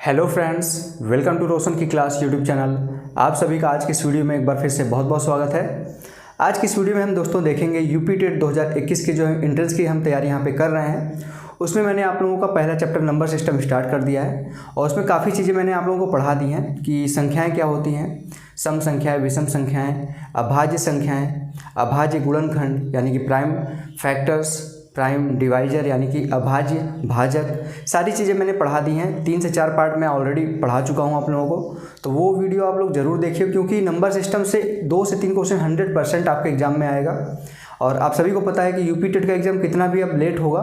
Hello friends, welcome to रोशन की class YouTube channel. आप सभी का आज की इस वीडियो में एक बार फिर से बहुत बहुत स्वागत है। आज की इस वीडियो में हम दोस्तों देखेंगे यूपी टेट 2021 की जो एंट्रेंस की हम तैयारी यहाँ पे कर रहे हैं, उसमें मैंने आप लोगों का पहला चैप्टर नंबर सिस्टम स्टार्ट कर दिया है और उसमें काफ़ी चीज़ें मैंने आप लोगों को पढ़ा दी हैं कि संख्याएँ क्या होती हैं, सम संख्याएँ, विषम संख्याएँ, अभाज्य संख्याएँ, अभाज्य गुणनखंड यानी कि प्राइम फैक्टर्स, प्राइम डिवाइजर यानी कि अभाज्य भाजक, सारी चीज़ें मैंने पढ़ा दी हैं। 3 से 4 पार्ट मैं ऑलरेडी पढ़ा चुका हूं आप लोगों को, तो वो वीडियो आप लोग ज़रूर देखिए क्योंकि नंबर सिस्टम से 2 से 3 क्वेश्चन 100% आपके एग्जाम में आएगा। और आप सभी को पता है कि यूपी टेट का एग्ज़ाम कितना भी अब लेट होगा,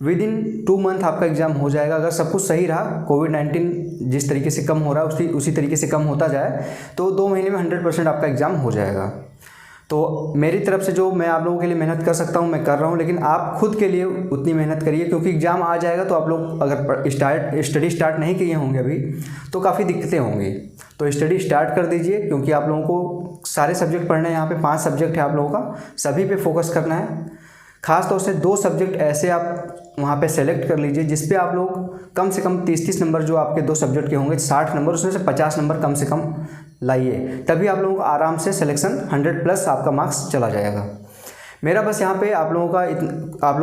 विद इन 2 मंथ आपका एग्ज़ाम हो जाएगा। अगर सब कुछ सही रहा, कोविड-19 जिस तरीके से कम हो रहा है उसी तरीके से कम होता जाए तो 2 महीने में 100% आपका एग्ज़ाम हो जाएगा। तो मेरी तरफ से जो मैं आप लोगों के लिए मेहनत कर सकता हूं मैं कर रहा हूं, लेकिन आप खुद के लिए उतनी मेहनत करिए क्योंकि एग्ज़ाम आ जाएगा तो आप लोग अगर स्टडी स्टार्ट नहीं किए होंगे अभी तो काफ़ी दिक्कतें होंगी। तो स्टडी स्टार्ट कर दीजिए क्योंकि आप लोगों को सारे सब्जेक्ट पढ़ने हैं। यहाँ पे 5 सब्जेक्ट है आप लोगों का, सभी पे फोकस करना है। ख़ास तौर से 2 सब्जेक्ट ऐसे आप वहाँ पे सेलेक्ट कर लीजिए जिस पे आप लोग कम से कम 30-30 नंबर जो आपके 2 सब्जेक्ट के होंगे 60 नंबर, उसमें से 50 नंबर कम से कम लाइए, तभी आप लोगों को आराम से सिलेक्शन 100+ आपका मार्क्स चला जाएगा। मेरा बस यहाँ पे आप लोगों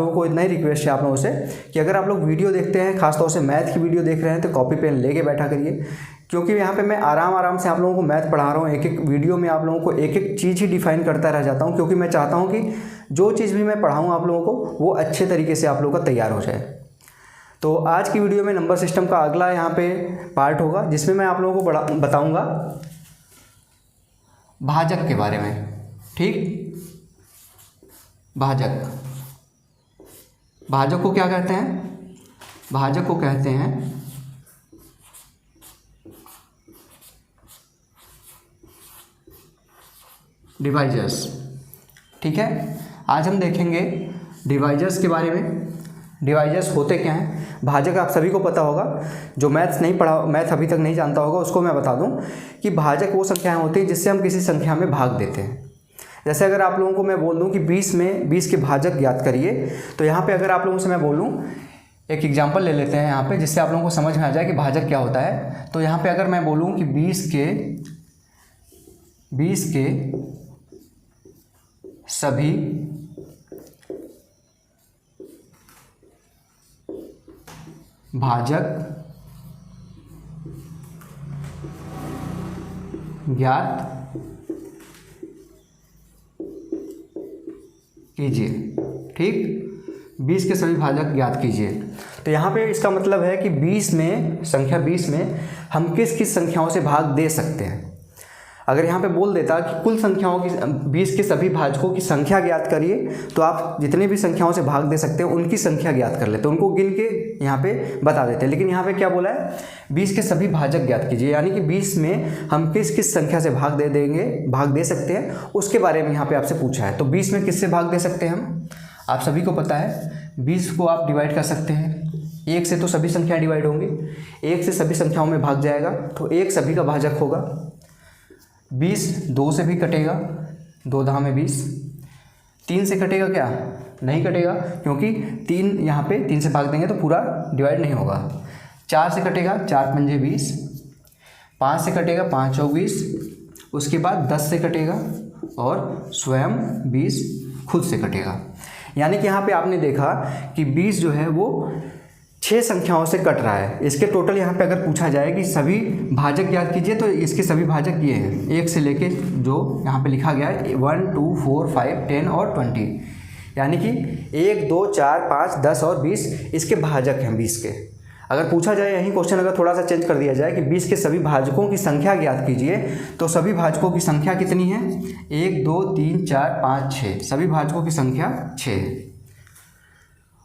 को इतना ही रिक्वेस्ट है आप लोगों से कि अगर आप लोग वीडियो देखते हैं, खासतौर से मैथ की वीडियो देख रहे हैं, तो कॉपी पेन लेके बैठा करिए क्योंकि यहाँ पे मैं आराम से आप लोगों को मैथ पढ़ा रहा हूँ। एक एक वीडियो में आप लोगों को एक एक चीज़ ही डिफाइन करता रह जाता हूँ क्योंकि मैं चाहता हूँ कि जो चीज़ भी मैं पढ़ाऊँ आप लोगों को वो अच्छे तरीके से आप लोगों का तैयार हो जाए। तो आज की वीडियो में नंबर सिस्टम का अगला यहाँ पे पार्ट होगा जिसमें मैं आप लोगों को बताऊँगा भाजक के बारे में। ठीक, भाजक को क्या कहते हैं? भाजक को कहते हैं डिवाइजर्स। ठीक है, आज हम देखेंगे डिवाइजर्स के बारे में। डिवाइजर्स होते क्या हैं? भाजक आप सभी को पता होगा, जो मैथ अभी तक नहीं जानता होगा उसको मैं बता दूं कि भाजक वो संख्याएं होती हैं जिससे हम किसी संख्या में भाग देते हैं। जैसे अगर आप लोगों को मैं बोल दूं कि 20 के भाजक ज्ञात करिए, तो यहाँ पे अगर आप लोगों से मैं बोलूं, एक एग्जाम्पल ले लेते हैं यहाँ पे जिससे आप लोगों को समझ में आ जाए कि भाजक क्या होता है। तो यहाँ पे अगर मैं बोलूँ कि 20 के सभी भाजक ज्ञात कीजिए। ठीक, 20 के सभी भाजक ज्ञात कीजिए। तो यहाँ पे इसका मतलब है कि संख्या 20 में हम किस किस संख्याओं से भाग दे सकते हैं। अगर यहाँ पे बोल देता कि कुल संख्याओं की 20 के सभी भाजकों की संख्या ज्ञात करिए, तो आप जितने भी संख्याओं से भाग दे सकते हैं उनकी संख्या ज्ञात कर लेते, उनको गिन के यहाँ पे बता देते हैं। लेकिन यहाँ पे क्या बोला है? 20 के सभी भाजक ज्ञात कीजिए, यानी कि 20 में हम किस किस संख्या से भाग दे सकते हैं उसके बारे में यहाँ पे आपसे पूछा है। तो 20 में किससे भाग दे सकते हैं हम? आप सभी को पता है 20 को आप डिवाइड कर सकते हैं। 1 से तो सभी संख्याएँ डिवाइड होंगी, 1 से सभी संख्याओं में भाग जाएगा तो 1 सभी का भाजक होगा। 20 2 से भी कटेगा, 2 दहा में 20। 3 से कटेगा क्या? नहीं कटेगा क्योंकि 3 यहाँ पे 3 से भाग देंगे तो पूरा डिवाइड नहीं होगा। 4 से कटेगा, 4 पंजे 20। 5 से कटेगा, 5 चौक 20। उसके बाद 10 से कटेगा और स्वयं 20 खुद से कटेगा। यानी कि यहाँ पे आपने देखा कि 20 जो है वो 6 संख्याओं से कट रहा है। इसके टोटल यहाँ पे अगर पूछा जाए कि सभी भाजक ज्ञात कीजिए तो इसके सभी भाजक ये हैं, 1 से लेके जो यहाँ पे लिखा गया है 1 2 4 5 10 और 20, यानी कि 1 2 4 5 10 और 20 इसके भाजक हैं 20 के। अगर पूछा जाए यही क्वेश्चन अगर थोड़ा सा चेंज कर दिया जाए कि 20 के सभी भाजकों की संख्या ज्ञात कीजिए, तो सभी भाजकों की संख्या कितनी है? 1 2 3 4 5 6, सभी भाजकों की संख्या 6 है।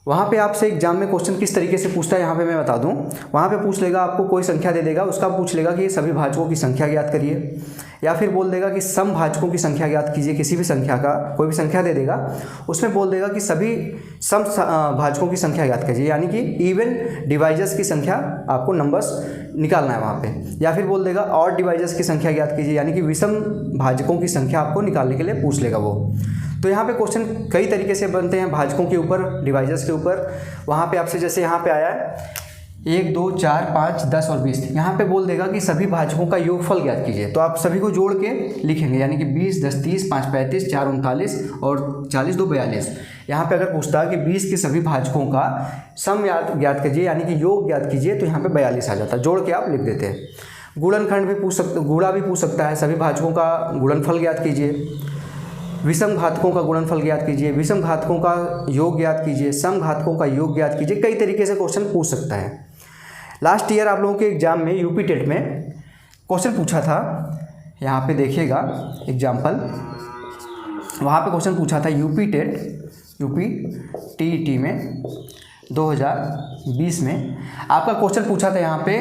वहाँ पे आपसे एग्जाम में क्वेश्चन किस तरीके से पूछता है यहाँ पे मैं बता दूँ। वहाँ पे पूछ लेगा, आपको कोई संख्या दे देगा, उसका पूछ लेगा कि सभी भाजकों की संख्या ज्ञात करिए, या फिर बोल देगा कि सम भाजकों की संख्या ज्ञात कीजिए। किसी भी संख्या का कोई भी संख्या दे देगा, उसमें बोल देगा कि सभी सम भाजकों की संख्या ज्ञात कीजिए, यानी कि इवन डिवाइजर्स की संख्या आपको नंबर्स निकालना है वहाँ पे। या फिर बोल देगा ऑड डिवाइजर्स की संख्या ज्ञात कीजिए, यानी कि विषम भाजकों की संख्या आपको निकालने के लिए पूछ लेगा वो। तो यहाँ पे क्वेश्चन कई तरीके से बनते हैं भाजकों के ऊपर, डिवाइजर्स के ऊपर। वहाँ पे आपसे जैसे यहाँ पे आया है 1 2 4 5 10 और 20। यहाँ पे बोल देगा कि सभी भाजकों का योगफल ज्ञात कीजिए, तो आप सभी को जोड़ के लिखेंगे, यानी कि 20 10 30 5 35 4 39 और 40 2 42। यहाँ पे अगर पूछता है कि 20 के सभी भाजकों का सम ज्ञात कीजिए, यानी कि योग ज्ञात कीजिए, तो यहाँ पे 42 आ जाता है, जोड़ के आप लिख देते हैं। गुणनखंड भी पूछ सकते, गुणा भी पूछ सकता है, सभी भाजकों का गुणनफल ज्ञात कीजिए, विषम घातकों का गुणनफल ज्ञात कीजिए, विषम घातकों का योग ज्ञात कीजिए, सम घातकों का योग ज्ञात कीजिए। कई तरीके से क्वेश्चन पूछ सकता है। लास्ट ईयर आप लोगों के एग्जाम में यूपी टेट में क्वेश्चन पूछा था, यहाँ पे देखिएगा एग्जाम्पल, वहाँ पे क्वेश्चन पूछा था यूपी टीईटी में 2020 में आपका क्वेश्चन पूछा था यहाँ पे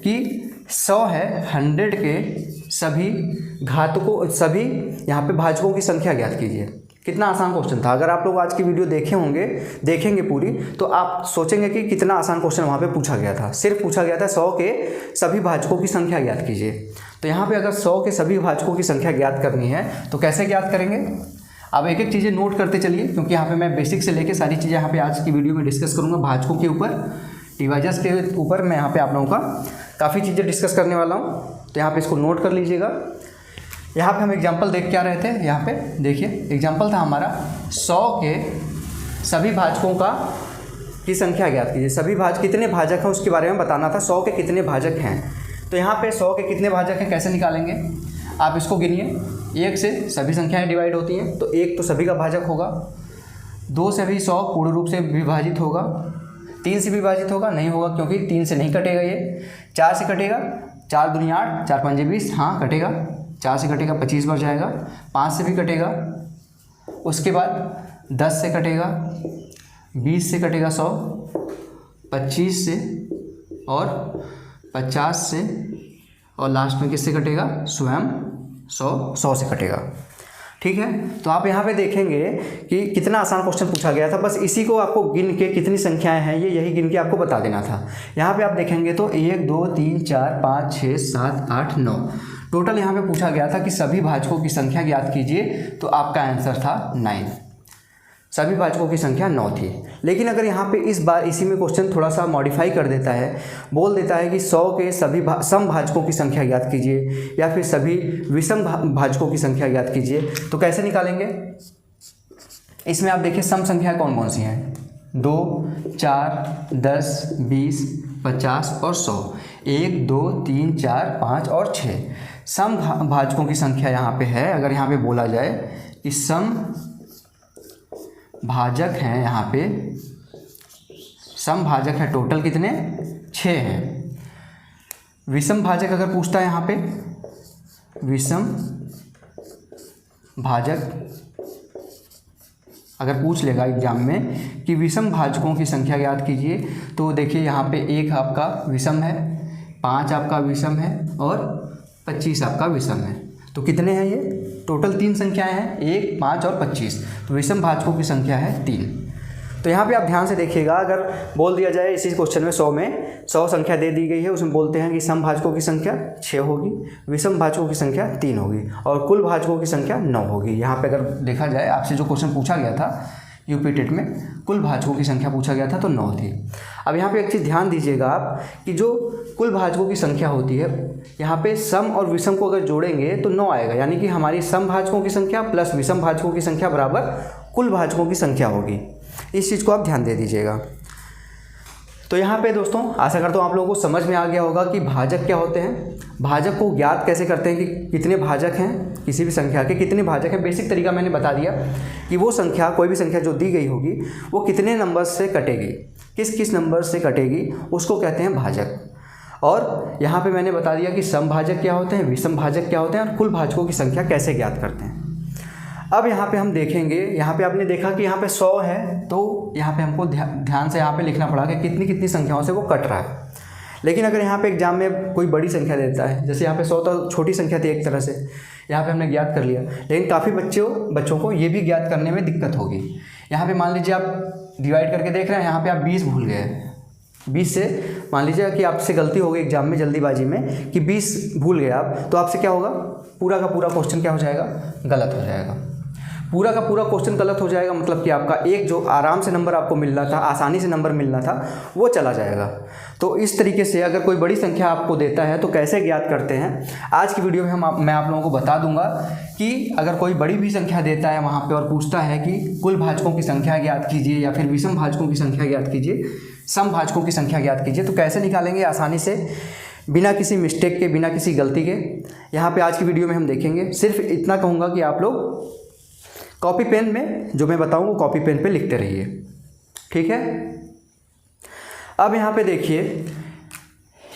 कि 100 है, 100 के सभी घातकों, सभी यहाँ पे भाजकों की संख्या ज्ञात कीजिए। कितना आसान क्वेश्चन था। अगर आप लोग आज की वीडियो देखेंगे पूरी, तो आप सोचेंगे कि कितना आसान क्वेश्चन वहाँ पे पूछा गया था। सिर्फ पूछा गया था 100 के सभी भाजकों की संख्या ज्ञात कीजिए। तो यहाँ पे अगर 100 के सभी भाजकों की संख्या ज्ञात करनी है तो कैसे ज्ञात करेंगे, अब एक एक चीज़ें नोट करते चलिए, क्योंकि यहाँ पे मैं बेसिक से लेके सारी चीज़ें यहाँ पे आज की वीडियो में डिस्कस करूँगा। भाजकों के ऊपर, डिवाइजर्स के ऊपर मैं यहाँ पे आप लोगों का काफ़ी चीज़ें डिस्कस करने वाला हूँ, तो यहाँ पे इसको नोट कर लीजिएगा। यहाँ पे हम एग्जांपल देख क्या रहे थे, यहाँ पे देखिए एग्जांपल था हमारा 100 के सभी भाजकों की संख्या ज्ञात कीजिए। सभी कितने भाजक हैं उसके बारे में बताना था, 100 के कितने भाजक हैं। तो यहाँ पे 100 के कितने भाजक हैं कैसे निकालेंगे, आप इसको गिनिए। 1 से सभी संख्याएँ डिवाइड होती हैं, तो 1 तो सभी का भाजक होगा, 2 से भी 100 पूर्ण रूप से विभाजित होगा, 3 से विभाजित होगा नहीं होगा, क्योंकि 3 से नहीं कटेगा ये, 4 से कटेगा, 4 दूनी 8, 4 पंजे 20, हाँ कटेगा, 4 से कटेगा 25 बार जाएगा, 5 से भी कटेगा, उसके बाद 10 से कटेगा, 20 से कटेगा 100, 25 से और 50 से, और लास्ट में किससे कटेगा, स्वयं 100 से कटेगा। ठीक है, तो आप यहाँ पे देखेंगे कि कितना आसान क्वेश्चन पूछा गया था। बस इसी को आपको गिन के कितनी संख्याएं हैं यही गिन के आपको बता देना था। यहाँ पे आप देखेंगे तो 1 2 3 4 5 6 7 8 9 टोटल यहाँ पे पूछा गया था कि सभी भाजकों की संख्या ज्ञात कीजिए, तो आपका आंसर था 9। सभी भाजकों की संख्या 9 थी। लेकिन अगर यहाँ पे इस बार इसी में क्वेश्चन थोड़ा सा मॉडिफाई कर देता है, बोल देता है कि 100 के सभी सम भाजकों की संख्या ज्ञात कीजिए, या फिर सभी विषम भाजकों की संख्या ज्ञात कीजिए, तो कैसे निकालेंगे। इसमें आप देखिए सम संख्या कौन कौन सी हैं, 2 4 10 20 50 और 100, 1 2 3 4 5 और 6 सम भाजकों की संख्या यहाँ पे है। अगर यहाँ पे बोला जाए कि सम भाजक हैं, यहाँ पे सम भाजक है टोटल कितने, 6 हैं। विषम भाजक अगर पूछता है यहाँ पे, विषम भाजक अगर पूछ लेगा एग्जाम में कि विषम भाजकों की संख्या ज्ञात कीजिए, तो देखिए यहाँ पे 1 आपका विषम है, 5 आपका विषम है और 25 आपका विषम है। तो कितने हैं ये, टोटल 3 संख्याएं हैं, 1 5 और 25, तो विषम भाजकों की संख्या है 3। तो यहाँ पे आप ध्यान से देखिएगा, अगर बोल दिया जाए इसी क्वेश्चन में 100 संख्या दे दी गई है, उसमें बोलते हैं कि सम भाजकों की संख्या 6 होगी, विषम भाजकों की संख्या 3 होगी और कुल भाजकों की संख्या 9 होगी। यहाँ पे अगर देखा जाए आपसे जो क्वेश्चन पूछा गया था यूपी टेट में, कुल भाजकों की संख्या पूछा गया था तो 9 थी। अब यहाँ पे एक चीज़ ध्यान दीजिएगा आप कि जो कुल भाजकों की संख्या होती है, यहाँ पे सम और विषम को अगर जोड़ेंगे तो 9 आएगा, यानी कि हमारी सम भाजकों की संख्या प्लस विषम भाजकों की संख्या बराबर कुल भाजकों की संख्या होगी। इस चीज़ को आप ध्यान दे दीजिएगा। तो यहाँ पे दोस्तों आशा करता हूँ आप लोगों को समझ में आ गया होगा कि भाजक क्या होते हैं, भाजक को ज्ञात कैसे करते हैं कि कितने भाजक हैं, किसी भी संख्या के कितने भाजक हैं। बेसिक तरीका मैंने बता दिया कि वो संख्या, कोई भी संख्या जो दी गई होगी वो कितने नंबर से कटेगी, किस किस नंबर से कटेगी, उसको कहते हैं भाजक। और यहाँ पे मैंने बता दिया कि सम भाजक क्या होते हैं, विषम भाजक क्या होते हैं और कुल भाजकों की संख्या कैसे ज्ञात करते हैं। अब यहाँ पे हम देखेंगे, यहाँ पे आपने देखा कि यहाँ पे 100 है, तो यहाँ पे हमको ध्यान से यहाँ पे लिखना पड़ा कि कितनी कितनी संख्याओं से वो कट रहा है। लेकिन अगर यहाँ पे एग्जाम में कोई बड़ी संख्या देता है, जैसे यहाँ पे 100 तो छोटी संख्या थी एक तरह से, यहाँ पे हमने ज्ञात कर लिया, लेकिन काफ़ी बच्चों को ये भी ज्ञात करने में दिक्कत होगी। यहाँ पे मान लीजिए आप डिवाइड करके देख रहे हैं, यहाँ पे आप 20 भूल गए, 20 से मान लीजिए कि आपसे गलती हो गई एग्जाम में जल्दीबाजी में कि 20 भूल गए आप, तो आपसे क्या होगा, पूरा का पूरा क्वेश्चन क्या हो जाएगा, गलत हो जाएगा। पूरा का पूरा क्वेश्चन गलत हो जाएगा, मतलब कि आपका एक जो आराम से नंबर आपको मिल रहा था, आसानी से नंबर मिलना था, वो चला जाएगा। तो इस तरीके से अगर कोई बड़ी संख्या आपको देता है तो कैसे ज्ञात करते हैं, आज की वीडियो में मैं आप लोगों को बता दूंगा कि अगर कोई बड़ी भी संख्या देता है वहाँ पे और पूछता है कि कुल भाजकों की संख्या ज्ञात कीजिए या फिर विषम भाजकों की संख्या ज्ञात कीजिए, सम भाजकों की संख्या ज्ञात कीजिए, तो कैसे निकालेंगे आसानी से, बिना किसी मिस्टेक के, बिना किसी गलती के। यहाँ पे आज की वीडियो में हम देखेंगे। सिर्फ इतना कहूँगा कि आप लोग कॉपी पेन में जो मैं बताऊँ वो कॉपी पेन पे लिखते रहिए, ठीक है। अब यहाँ पे देखिए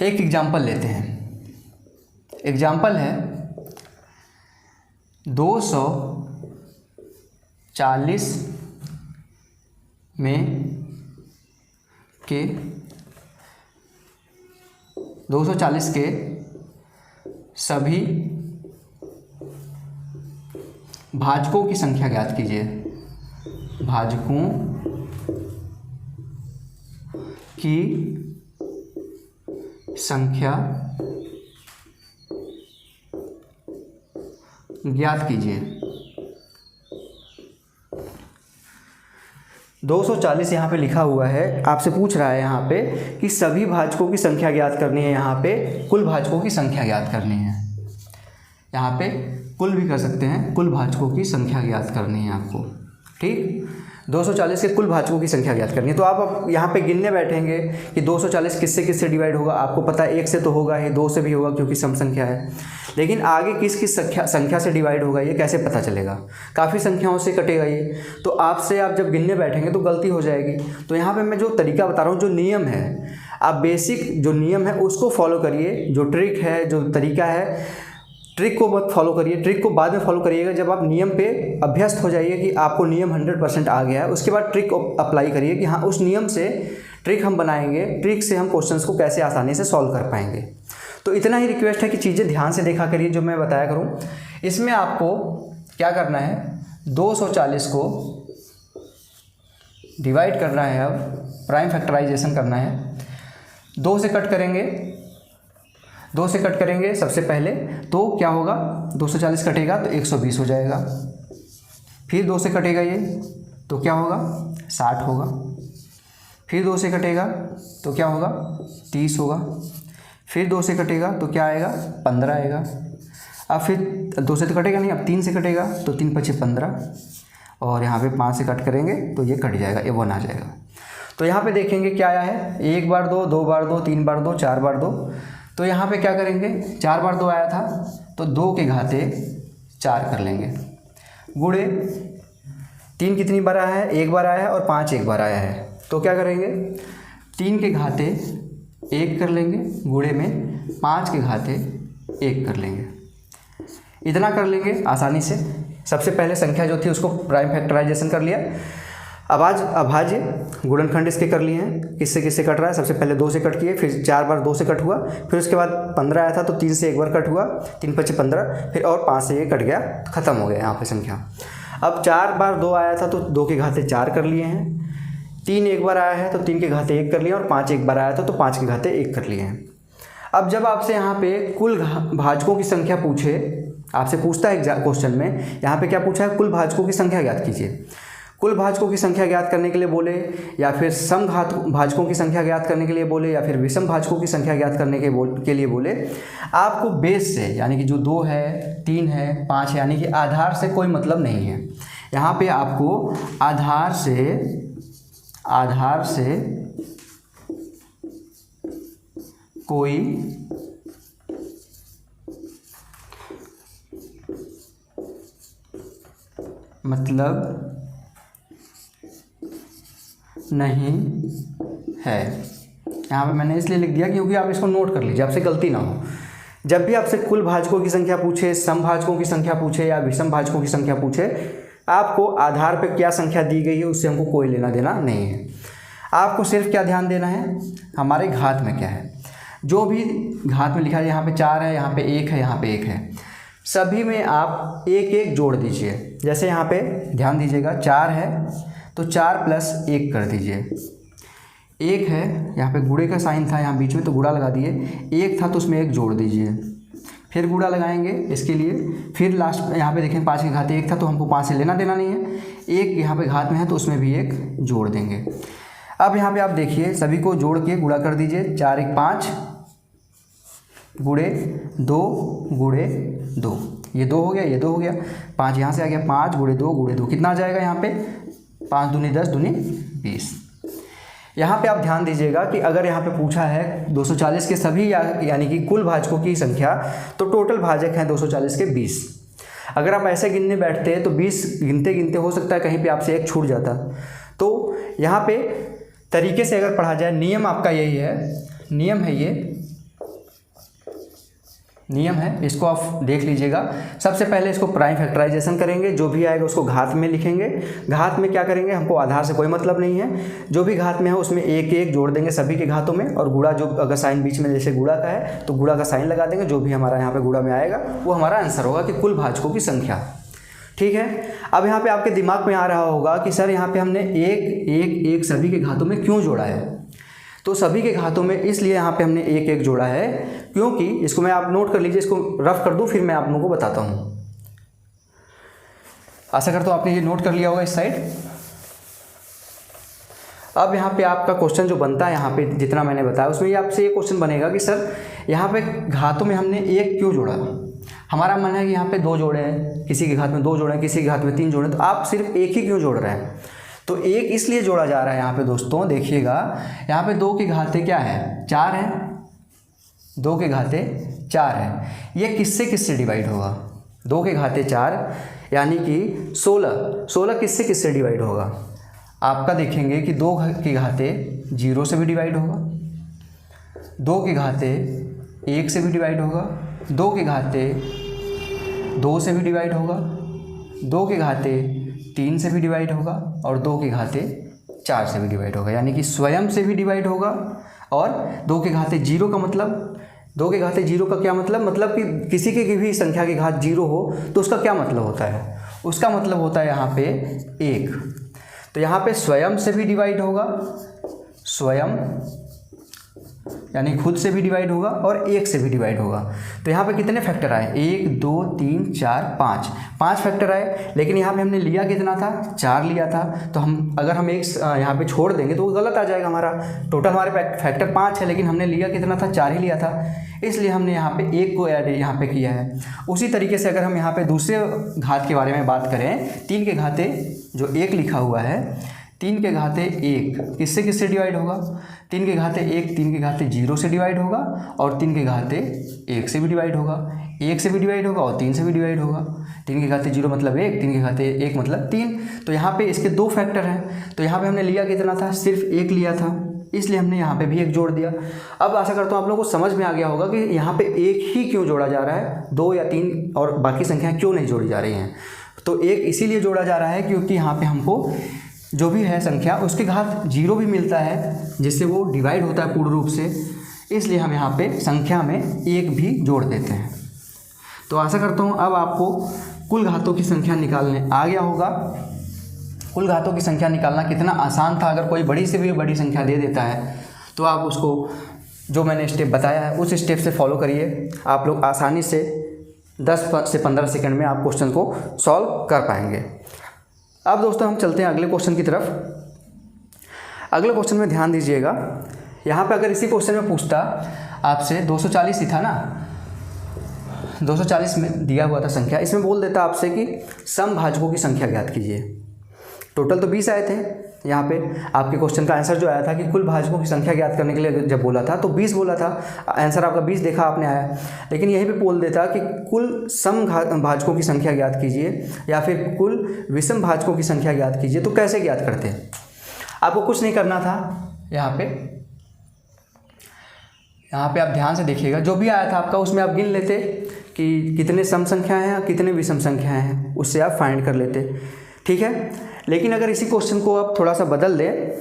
एक एग्जाम्पल लेते हैं। एग्जाम्पल है 240 में के 240 के सभी भाजकों की संख्या ज्ञात कीजिए। भाजकों की संख्या ज्ञात कीजिए। 240 यहाँ पे लिखा हुआ है, आपसे पूछ रहा है यहाँ पे कि सभी भाजकों की संख्या ज्ञात करनी है, यहाँ पे कुल भाजकों की संख्या ज्ञात करनी है। यहाँ पे कुल भी कर सकते हैं, कुल भाजकों की संख्या ज्ञात करनी है आपको, ठीक। 240 के कुल भाजकों की संख्या ज्ञात करनी है। तो आप यहाँ पे गिनने बैठेंगे कि 240 किससे किससे डिवाइड होगा। आपको पता है 1 से तो होगा ही, 2 से भी होगा क्योंकि सम संख्या है, लेकिन आगे किस किस संख्या से डिवाइड होगा ये कैसे पता चलेगा। काफ़ी संख्याओं से कटेगा ये, तो आपसे आप जब गिनने बैठेंगे तो गलती हो जाएगी। तो यहाँ पर मैं जो तरीका बता रहा हूँ, जो नियम है, आप बेसिक जो नियम है उसको फॉलो करिए। जो ट्रिक है, जो तरीका है, ट्रिक को मत फॉलो करिए, ट्रिक को बाद में फॉलो करिएगा जब आप नियम पे अभ्यस्त हो जाइए कि आपको नियम 100% आ गया है। उसके बाद ट्रिक को अप्लाई करिए कि हाँ उस नियम से ट्रिक हम बनाएंगे, ट्रिक से हम क्वेश्चंस को कैसे आसानी से सॉल्व कर पाएंगे। तो इतना ही रिक्वेस्ट है कि चीज़ें ध्यान से देखा करिए जो मैं बताया करूँ। इसमें आपको क्या करना है, 240 को डिवाइड करना है, अब प्राइम फैक्टराइजेशन करना है। 2 से कट करेंगे, 2 से कट करेंगे सबसे पहले, तो क्या होगा, 240 कटेगा तो 120 हो जाएगा। फिर 2 से कटेगा ये तो क्या होगा, 60 होगा। फिर 2 से कटेगा तो क्या होगा, 30 होगा। फिर 2 से कटेगा तो क्या आएगा, 15 आएगा। अब फिर 2 से तो कटेगा नहीं, अब 3 से कटेगा तो 3 × 5 = 15, और यहाँ पे 5 से कट करेंगे तो ये कट जाएगा, ये 1 आ जाएगा। तो यहाँ पे देखेंगे क्या आया है, 1 बार 2, 2 बार 2, 3 बार 2, 4 बार 2। तो यहाँ पे क्या करेंगे, 4 बार 2 आया था तो 2 के घाते 4 कर लेंगे, गुणे 3 कितनी बार आया है, 1 बार आया है, और 5 1 बार आया है। तो क्या करेंगे, 3 के घाते 1 कर लेंगे, गुणे में 5 के घाते 1 कर लेंगे। इतना कर लेंगे आसानी से। सबसे पहले संख्या जो थी उसको प्राइम फैक्टराइजेशन कर लिया। अभाज्य गुणनखंड इसके कर लिए हैं, किससे किससे कट रहा है, सबसे पहले 2 से कट किए, फिर 4 बार 2 से कट हुआ, फिर उसके बाद 15 आया था तो 3 से 1 बार कट हुआ, 3 × 5 = 15, फिर और 5 से ये कट गया, ख़त्म हो गया यहाँ पे संख्या। अब 4 बार 2 आया था तो 2 के घाते 4 कर लिए हैं, 3 1 बार आया है तो 3 के घाते 1 कर लिए, और 5 1 बार आया था तो 5 के घाते 1 कर लिए हैं। अब जब आपसे यहाँ पे कुल भाजकों की संख्या पूछे, आपसे पूछता है क्वेश्चन में, यहाँ पे क्या पूछा है, कुल भाजकों की संख्या ज्ञात कीजिए। कुल भाजकों की संख्या ज्ञात करने के लिए बोले, या फिर सम भाजकों की संख्या ज्ञात करने के लिए बोले, या फिर विषम भाजकों की संख्या ज्ञात करने के लिए बोले, आपको बेस से, यानी कि जो 2 है, 3 है, 5 है, यानी कि आधार से कोई मतलब नहीं है। यहाँ पे आपको आधार से कोई मतलब नहीं है। यहाँ पे मैंने इसलिए लिख दिया क्योंकि आप इसको नोट कर लीजिए, आपसे गलती ना हो। जब भी आपसे कुल भाजकों की संख्या पूछे, सम भाजकों की संख्या पूछे या विषम भाजकों की संख्या पूछे, आपको आधार पे क्या संख्या दी गई है उससे हमको कोई लेना देना नहीं है। आपको सिर्फ क्या ध्यान देना है, हमारे घात में क्या है। जो भी घात में लिखा है, यहाँ पे 4 है, यहाँ पे 1 है, यहाँ पे 1 है, सभी में आप 1 1 जोड़ दीजिए। जैसे यहाँ पे ध्यान दीजिएगा, 4 है तो 4 + 1 कर दीजिए। 1 है, यहाँ पे गुणे का साइन था यहाँ बीच में तो गुणा लगा दिए, 1 था तो उसमें 1 जोड़ दीजिए। फिर गुणा लगाएंगे इसके लिए, फिर लास्ट यहाँ पे देखें 5 की घात 1 था तो हमको 5 से लेना देना नहीं है, 1 यहाँ पे घात में है तो उसमें भी 1 जोड़ देंगे। अब यहाँ पे आप देखिए सभी को जोड़ के गुणा कर दीजिए, 4 1 5 गुणे 2 गुणे 2, ये 2 हो गया, ये 2 हो गया, 5 यहाँ से आ गया, 5 गुणे 2 गुणे 2 कितना आ जाएगा यहाँ पे 5 दूनी 10 दूनी 20। यहाँ पे आप ध्यान दीजिएगा कि अगर यहाँ पे पूछा है 240 के सभी यानी कि कुल भाजकों की संख्या, तो टोटल भाजक हैं 240 के 20। अगर आप ऐसे गिनने बैठते हैं तो 20 गिनते गिनते हो सकता है कहीं पे आपसे एक छूट जाता। तो यहाँ पे तरीके से अगर पढ़ा जाए, नियम आपका यही है, नियम है, ये नियम है, इसको आप देख लीजिएगा। सबसे पहले इसको प्राइम फैक्टराइजेशन करेंगे, जो भी आएगा उसको घात में लिखेंगे। घात में क्या करेंगे, हमको आधार से कोई मतलब नहीं है, जो भी घात में है उसमें 1 1 जोड़ देंगे सभी के घातों में, और गुणा जो अगर साइन बीच में जैसे गुणा का है तो गुणा का साइन लगा देंगे, जो भी हमारा यहाँ पे गुणा में आएगा वो हमारा आंसर होगा कि कुल भाजकों की संख्या। ठीक है, अब यहाँ पे आपके दिमाग में आ रहा होगा कि सर यहाँ पे हमने 1 1 1 सभी के घातों में क्यों जोड़ा है। तो सभी के घातों में इसलिए यहाँ पे हमने 1 1 जोड़ा है क्योंकि, इसको मैं आप नोट कर लीजिए, इसको रफ कर दूँ फिर मैं आप लोगों को बताता हूँ। आशा करता हूँ आपने ये नोट कर लिया होगा इस साइड। अब यहाँ पे आपका क्वेश्चन जो बनता है, यहाँ पे जितना मैंने बताया उसमें ये आपसे ये क्वेश्चन बनेगा कि सर यहाँ पे घातों में हमने 1 क्यों जोड़ा। हमारा मन है कि यहाँ पे 2 जोड़े हैं, किसी के घात में 2 जोड़े हैं, किसी के घात में 3 जोड़े हैं, तो आप सिर्फ 1 ही क्यों जोड़ रहे हैं। तो 1 इसलिए जोड़ा जा रहा है यहाँ पे दोस्तों, देखिएगा यहाँ पे 2 की घाते क्या है 4 है, 2 के घाते 4 है, ये किससे किससे डिवाइड होगा, 2 के घाते 4 यानी कि 16, 16 किससे किससे डिवाइड होगा। आपका देखेंगे कि 2 के घाते 0 से भी डिवाइड होगा, 2 के घाते 1 से भी डिवाइड होगा, 2 के घाते 2 से भी डिवाइड होगा, 2 के घाते 3 से भी डिवाइड होगा, और 2 के घाते 4 से भी डिवाइड होगा, यानी कि स्वयं से भी डिवाइड होगा। और 2 के घाते 0 का मतलब, 2 के घाते 0 का क्या मतलब कि किसी की भी संख्या के घात 0 हो तो उसका क्या मतलब होता है, उसका मतलब होता है यहाँ पे 1। तो यहाँ पे स्वयं से भी डिवाइड होगा, स्वयं यानी खुद से भी डिवाइड होगा, और 1 से भी डिवाइड होगा। तो यहाँ पे कितने फैक्टर आए, 1 2 3 4 5 फैक्टर आए, लेकिन यहाँ पे हमने लिया कितना था, 4 लिया था। तो हम अगर हम 1 यहाँ पे छोड़ देंगे तो वो गलत आ जाएगा, हमारा टोटल हमारे फैक्टर 5 है, लेकिन हमने लिया कितना था, 4 ही लिया था, इसलिए हमने यहाँ पे 1 को ऐड यहाँ पे किया है। उसी तरीके से अगर हम यहाँ पे दूसरे घात के बारे में बात करें, 3 के घाते जो 1 लिखा हुआ है, 3 के घाते 1 किससे किससे डिवाइड होगा, 3 के घाते 1 3 के घाते 0 से डिवाइड होगा, और 3 के घाते 1 से भी डिवाइड होगा, 1 से भी डिवाइड होगा, और 3 से भी डिवाइड होगा। 3 के घाते 0 मतलब 1, 3 के घाते 1 मतलब 3। तो यहाँ पे इसके 2 फैक्टर हैं, तो यहाँ पे हमने लिया कितना था, सिर्फ 1 लिया था, इसलिए हमने यहाँ पे भी 1 जोड़ दिया। अब आशा करता हूँ आप लोगों को समझ में आ गया होगा कि यहाँ पे 1 ही क्यों जोड़ा जा रहा है, 2 या 3 और बाकी संख्याएँ क्यों नहीं जोड़ी जा रही हैं। तो 1 इसीलिए जोड़ा जा रहा है क्योंकि यहाँ पे हमको जो भी है संख्या उसके घात 0 भी मिलता है, जिससे वो डिवाइड होता है पूर्ण रूप से, इसलिए हम यहाँ पे संख्या में 1 भी जोड़ देते हैं। तो आशा करता हूँ अब आपको कुल घातों की संख्या निकालने आ गया होगा। कुल घातों की संख्या निकालना कितना आसान था, अगर कोई बड़ी से भी बड़ी संख्या दे देता है तो आप उसको जो मैंने स्टेप बताया है उस स्टेप से फॉलो करिए, आप लोग आसानी से 10 से 15 सेकंड में आप क्वेश्चन को सॉल्व कर पाएंगे। अब दोस्तों हम चलते हैं अगले क्वेश्चन की तरफ। अगले क्वेश्चन में ध्यान दीजिएगा, यहाँ पे अगर इसी क्वेश्चन में पूछता आपसे 240 ही था ना, 240 में दिया हुआ था संख्या, इसमें बोल देता आपसे कि सम भाजकों की संख्या ज्ञात कीजिए। टोटल तो 20 आए थे, यहाँ पे आपके क्वेश्चन का आंसर जो आया था कि कुल भाजकों की संख्या ज्ञात करने के लिए जब बोला था तो 20 बोला था, आंसर आपका 20 देखा आपने आया। लेकिन यहीं पे बोल देता कि कुल सम भाजकों की संख्या ज्ञात कीजिए या फिर कुल विषम भाजकों की संख्या ज्ञात कीजिए। तो कैसे ज्ञात करते हैं, आपको कुछ नहीं करना था। यहाँ पे आप ध्यान से देखिएगा, जो भी आया था आपका उसमें आप गिन लेते कि कितने सम संख्याएँ हैं कितने विषम संख्याएँ हैं, उससे आप फाइंड कर लेते, ठीक है। लेकिन अगर इसी क्वेश्चन को आप थोड़ा सा बदल दें,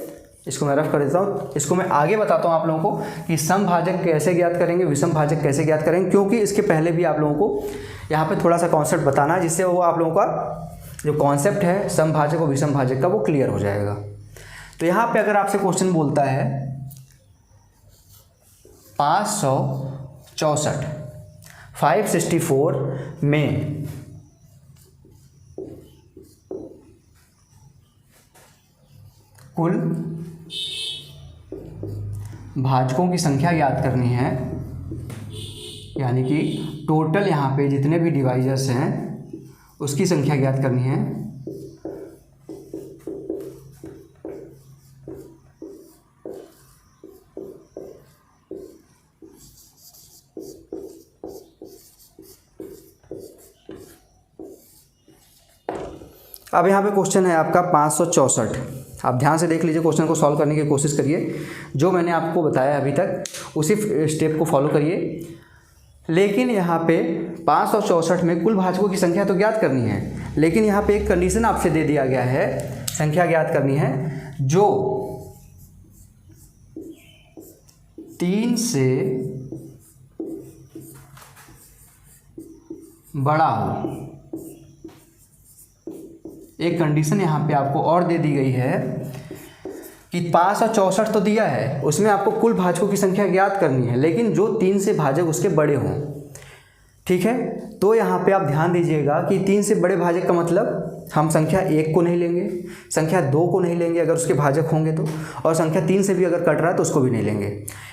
इसको मैं रफ कर देता हूँ, इसको मैं आगे बताता हूँ आप लोगों को कि सम भाजक कैसे ज्ञात करेंगे, विषम भाजक कैसे ज्ञात करेंगे, क्योंकि इसके पहले भी आप लोगों को यहाँ पे थोड़ा सा कॉन्सेप्ट बताना है, जिससे वो आप लोगों का जो कॉन्सेप्ट है सम भाजक और विषम भाजक का वो क्लियर हो जाएगा। तो यहाँ पे अगर आपसे क्वेश्चन बोलता है 564, 564 में कुल भाजकों की संख्या ज्ञात करनी है, यानी कि टोटल यहाँ पे जितने भी डिवाइजर्स हैं उसकी संख्या ज्ञात करनी है। अब यहाँ पे क्वेश्चन है आपका 564। आप ध्यान से देख लीजिए, क्वेश्चन को सॉल्व करने की कोशिश करिए। जो मैंने आपको बताया अभी तक उसी स्टेप को फॉलो करिए। लेकिन यहाँ पे 564 में कुल भाजकों की संख्या तो ज्ञात करनी है, लेकिन यहाँ पे एक कंडीशन आपसे दे दिया गया है, संख्या ज्ञात करनी है जो 3 से बड़ा हो। एक कंडीशन यहाँ पे आपको और दे दी गई है कि 564 तो दिया है, उसमें आपको कुल भाजकों की संख्या ज्ञात करनी है, लेकिन जो 3 से भाजक उसके बड़े हों। ठीक है, तो यहाँ पे आप ध्यान दीजिएगा कि 3 से बड़े भाजक का मतलब हम संख्या 1 को नहीं लेंगे, संख्या 2 को नहीं लेंगे अगर उसके भाजक होंगे तो, और संख्या 3 से भी अगर कट रहा है तो उसको भी नहीं लेंगे।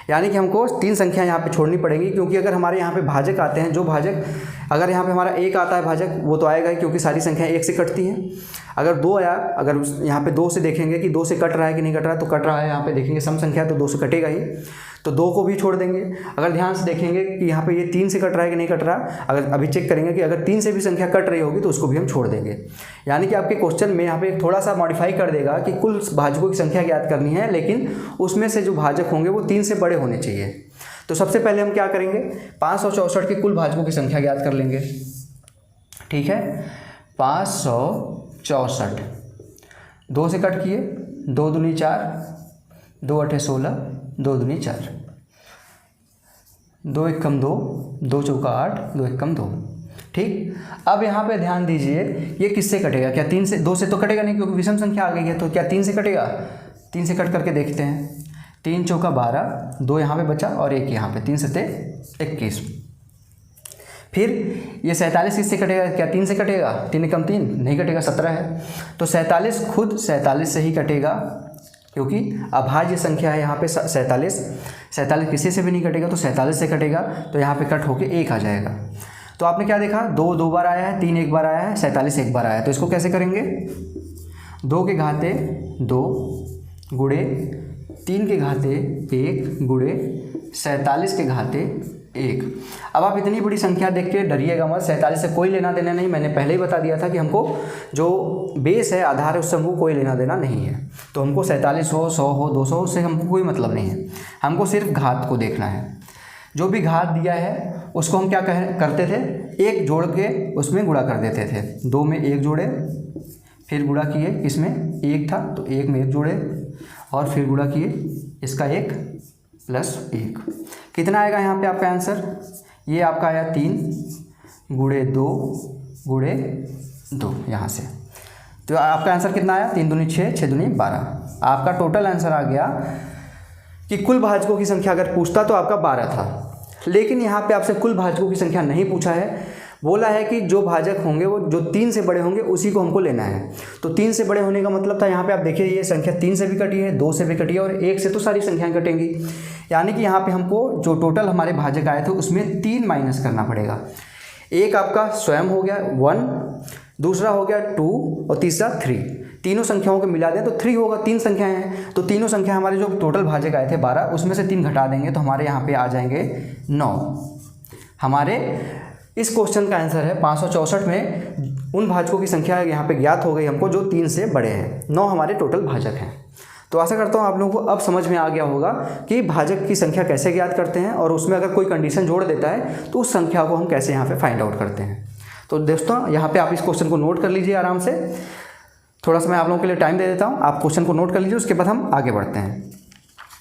यानी कि हमको 3 संख्या यहाँ पे छोड़नी पड़ेगी, क्योंकि अगर हमारे यहाँ पे भाजक आते हैं, जो भाजक अगर यहाँ पे हमारा 1 आता है भाजक, वो तो आएगा ही क्योंकि सारी संख्या 1 से कटती हैं। अगर 2 आया, अगर यहाँ पे 2 से देखेंगे कि 2 से कट रहा है कि नहीं कट रहा है, तो कट रहा है, यहाँ पे देखेंगे सम संख्या तो 2 से कटेगा ही, तो 2 को भी छोड़ देंगे। अगर ध्यान से देखेंगे कि यहाँ पे ये 3 से कट रहा है कि नहीं कट रहा, अगर अभी चेक करेंगे कि अगर 3 से भी संख्या कट रही होगी तो उसको भी हम छोड़ देंगे। यानी कि आपके क्वेश्चन में यहाँ पे थोड़ा सा मॉडिफाई कर देगा कि कुल भाजकों की संख्या ज्ञात करनी है, लेकिन उसमें से जो भाजक होंगे वो 3 से बड़े होने चाहिए। तो सबसे पहले हम क्या करेंगे, 564 के कुल भाजकों की संख्या ज्ञात कर लेंगे। ठीक है, 564 2 से कट किए, 2 दूनी 4, 2 अठे 16, 2 दूनी 4, 2 एक कम 2, 2 चौका 8, 2 एक कम 2। ठीक, अब यहाँ पे ध्यान दीजिए, ये किससे कटेगा? क्या 3 से? 2 से तो कटेगा नहीं क्योंकि विषम संख्या आ गई है, तो क्या 3 से कटेगा? 3 से कट करके देखते हैं। 3 चौका 12, 2 यहाँ पे बचा और 1 यहाँ पे, 3 सते 21। फिर ये 47 किससे कटेगा? क्या 3 से कटेगा? 3 एकम 3 नहीं कटेगा, 17 है, तो 47 खुद 47 से ही कटेगा, क्योंकि अभाज्य संख्या है यहाँ पे 47। 47 किसी से भी नहीं कटेगा, तो 47 से कटेगा, तो यहाँ पे कट होके 1 आ जाएगा। तो आपने क्या देखा, 2 2 बार आया है, 3 1 बार आया है, 47 1 बार आया है। तो इसको कैसे करेंगे? 2 के घाते 2 गुणे 3 के घाते 1 गुणे 47 के घाते 1। अब आप इतनी बड़ी संख्या देख के डरिएगा मत, 47 से कोई लेना देना नहीं। मैंने पहले ही बता दिया था कि हमको जो बेस है, आधार है, उससे हमको कोई लेना देना नहीं है। तो हमको 47 हो, 100 हो, 200 उससे हमको कोई मतलब नहीं है, हमको सिर्फ घात को देखना है। जो भी घात दिया है उसको हम क्या करते थे, 1 जोड़ के उसमें गुणा कर देते थे। 2 में 1 जोड़े, फिर गुणा किए, इसमें 1 था तो 1 में 1 जोड़े, और फिर गुणा किए, इसका 1 प्लस 1। कितना आएगा यहाँ पे आपका आंसर? ये आपका आया 3 गुणे 2 गुणे 2 यहाँ से। तो आपका आंसर कितना आया? 3 दूनी 6, 6 दूनी 12। आपका टोटल आंसर आ गया कि कुल भाजकों की संख्या अगर पूछता तो आपका 12 था, लेकिन यहाँ पे आपसे कुल भाजकों की संख्या नहीं पूछा है। बोला है कि जो भाजक होंगे वो जो 3 से बड़े होंगे उसी को हमको लेना है। तो 3 से बड़े होने का मतलब था, यहाँ पे आप देखिए ये संख्या 3 से भी कटी है, 2 से भी कटी है, और 1 से तो सारी संख्याएं कटेंगी। यानी कि यहाँ पे हमको जो टोटल हमारे भाजक आए थे उसमें 3 माइनस करना पड़ेगा। एक आपका स्वयं हो गया 1, दूसरा हो गया 2 और तीसरा 3। तीनों संख्याओं को मिला दें तो 3 होगा। 3 संख्याएं हैं, तो तीनों संख्या हमारे जो टोटल भाजक आए थे 12, उसमें से 3 घटा देंगे तो हमारे यहाँ पे आ जाएंगे 9। हमारे इस क्वेश्चन का आंसर है 564 में उन भाजकों की संख्या यहाँ पे ज्ञात हो गई हमको जो 3 से बड़े हैं। 9 हमारे टोटल भाजक हैं। तो आशा करता हूँ आप लोगों को अब समझ में आ गया होगा कि भाजक की संख्या कैसे ज्ञात करते हैं, और उसमें अगर कोई कंडीशन जोड़ देता है तो उस संख्या को हम कैसे यहाँ पे फाइंड आउट करते हैं। तो दोस्तों यहाँ पे आप इस क्वेश्चन को नोट कर लीजिए आराम से। थोड़ा सा मैं आप लोगों के लिए टाइम दे देता हूँ, आप क्वेश्चन को नोट कर लीजिए, उसके बाद हम आगे बढ़ते हैं।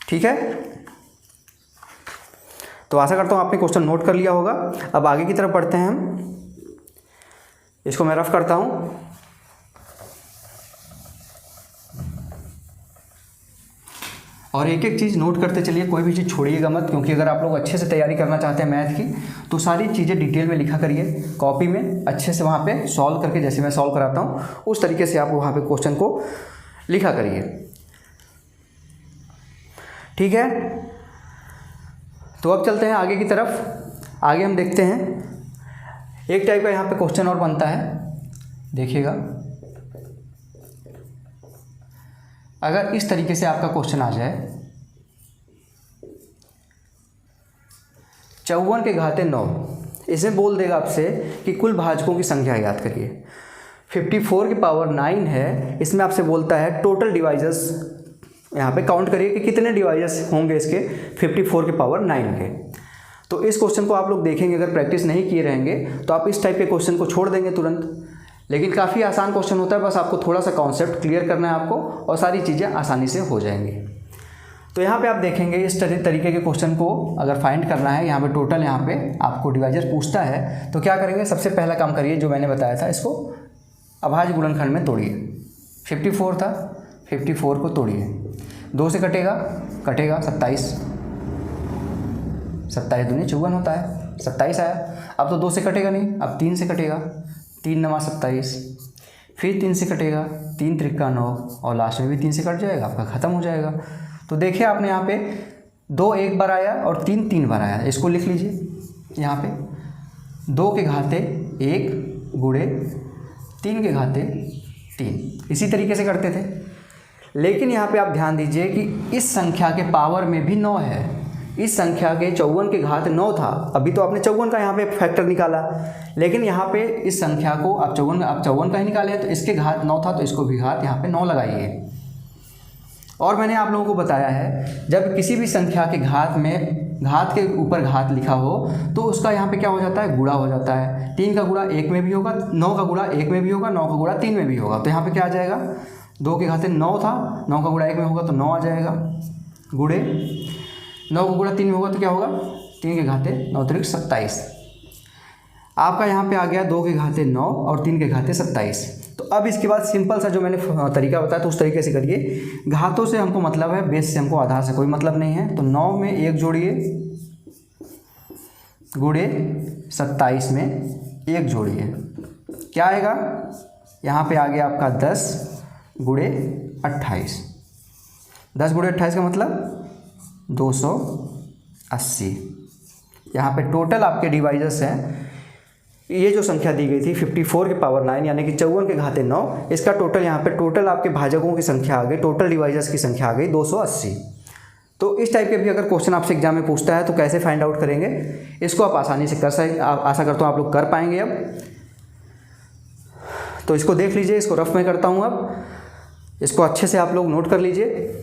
ठीक है, तो आशा करता हूँ आपने क्वेश्चन नोट कर लिया होगा। अब आगे की तरफ बढ़ते हैं हम। इसको मैं रफ करता हूँ। और एक एक चीज़ नोट करते चलिए, कोई भी चीज़ छोड़िएगा मत, क्योंकि अगर आप लोग अच्छे से तैयारी करना चाहते हैं मैथ की तो सारी चीज़ें डिटेल में लिखा करिए कॉपी में, अच्छे से वहाँ पे सॉल्व करके, जैसे मैं सॉल्व कराता हूँ उस तरीके से आप वहाँ पे क्वेश्चन को लिखा करिए, ठीक है। तो अब चलते हैं आगे की तरफ। आगे हम देखते हैं एक टाइप का यहाँ पे क्वेश्चन और बनता है, देखिएगा। अगर इस तरीके से आपका क्वेश्चन आ जाए 54 के घाते 9, इसमें बोल देगा आपसे कि कुल भाजकों की संख्या याद करिए। 54 की पावर 9 है, इसमें आपसे बोलता है टोटल डिवाइजर्स, यहाँ पे काउंट करिए कि कितने डिवाइजर्स होंगे इसके 54 के पावर 9 के। तो इस क्वेश्चन को आप लोग देखेंगे, अगर प्रैक्टिस नहीं किए रहेंगे तो आप इस टाइप के क्वेश्चन को छोड़ देंगे तुरंत, लेकिन काफ़ी आसान क्वेश्चन होता है, बस आपको थोड़ा सा कॉन्सेप्ट क्लियर करना है आपको और सारी चीज़ें आसानी से हो जाएंगी। तो यहाँ पे आप देखेंगे इस तरीके के क्वेश्चन को अगर फाइंड करना है, यहाँ पे टोटल यहाँ पे आपको डिवाइजर पूछता है तो क्या करेंगे, सबसे पहला काम करिए जो मैंने बताया था, इसको अभाज्य गुणनखंड में तोड़िए। 54 था, 54 को तोड़िए, 2 से कटेगा 27, 27 दूनी 54 होता है, 27 आया। अब तो 2 से कटेगा नहीं, अब 3 से कटेगा, 3 9 27, फिर 3 से कटेगा, 3 त्रिका 9 और लास्ट में भी 3 से कट जाएगा, आपका ख़त्म हो जाएगा। तो देखिए आपने यहाँ पे 2 एक बार आया और 3 3 बार आया, इसको लिख लीजिए यहाँ पे 2 के घाते 1 गुणे 3 के घाते 3, इसी तरीके से करते थे। लेकिन यहाँ पे आप ध्यान दीजिए कि इस संख्या के पावर में भी 9 है, इस संख्या के 54 के घात 9 था, अभी तो आपने 54 का यहाँ पे फैक्टर निकाला, लेकिन यहाँ पे इस संख्या को आप 54 का ही निकाले हैं तो इसके घात 9 था, तो इसको भी घात यहाँ पे 9 लगाइए। और मैंने आप लोगों को बताया है जब किसी भी संख्या के घात में घात के ऊपर घात लिखा हो तो उसका यहाँ पे क्या हो जाता है, गुणा हो जाता है। 3 का गुणा 1 में भी होगा, 9 का गुणा 1 में भी होगा, 9 का गुणा 3 में भी होगा। तो यहाँ पे क्या आ जाएगा, 2 के घाते 9 था, 9 का गुणा 1 में होगा तो 9 आ जाएगा, गुणे 9 का गुणा 3 में होगा तो क्या होगा, 3 के घाते 9 त्रिक 27। आपका यहाँ पे आ गया 2 के घाते 9 और 3 के घाते 27। तो अब इसके बाद सिंपल सा जो मैंने तरीका बताया तो उस तरीके से करिए। घातों से हमको मतलब है, बेस से हमको आधार से कोई मतलब नहीं है। तो 9 में 1 जोड़िए, गुणे 27 में 1 जोड़िए, क्या आएगा, यहाँ पे आ गया आपका 10 गुणे 28। 10 गुणे 28 का मतलब 280। यहाँ पे टोटल आपके डिवाइजर्स हैं, ये जो संख्या दी गई थी 54 के पावर 9 यानी कि 54 के घाते 9, इसका टोटल यहाँ पे टोटल आपके भाजकों की संख्या आ गई, टोटल डिवाइजर्स की संख्या आ गई 280। तो इस टाइप के भी अगर क्वेश्चन आपसे एग्जाम में पूछता है तो कैसे फाइंड आउट करेंगे, इसको आप आसानी से कर सकें, आशा करता हूँ आप लोग कर पाएंगे। अब तो इसको देख लीजिए, इसको रफ में करता हूँ, अब इसको अच्छे से आप लोग नोट कर लीजिए।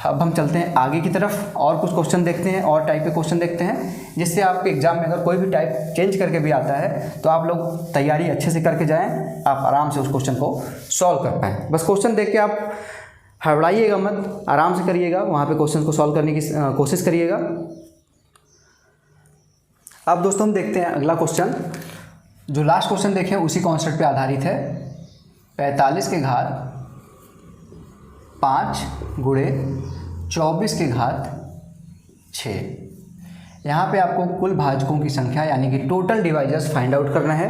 अब हम चलते हैं आगे की तरफ और कुछ क्वेश्चन देखते हैं, और टाइप के क्वेश्चन देखते हैं, जिससे आपके एग्जाम में अगर कोई भी टाइप चेंज करके भी आता है तो आप लोग तैयारी अच्छे से करके जाएं, आप आराम से उस क्वेश्चन को सॉल्व कर पाएँ। बस क्वेश्चन देख के आप हड़बड़ाइएगा मत, आराम से करिएगा, वहाँ पे क्वेश्चन को सॉल्व करने की कोशिश करिएगा। अब दोस्तों हम देखते हैं अगला क्वेश्चन, जो लास्ट क्वेश्चन देखें उसी कॉन्सेप्ट पे आधारित है। 45 के घात 5 गुणे 24 के घात 6। यहाँ पे आपको कुल भाजकों की संख्या यानी कि टोटल डिवाइजर्स फाइंड आउट करना है।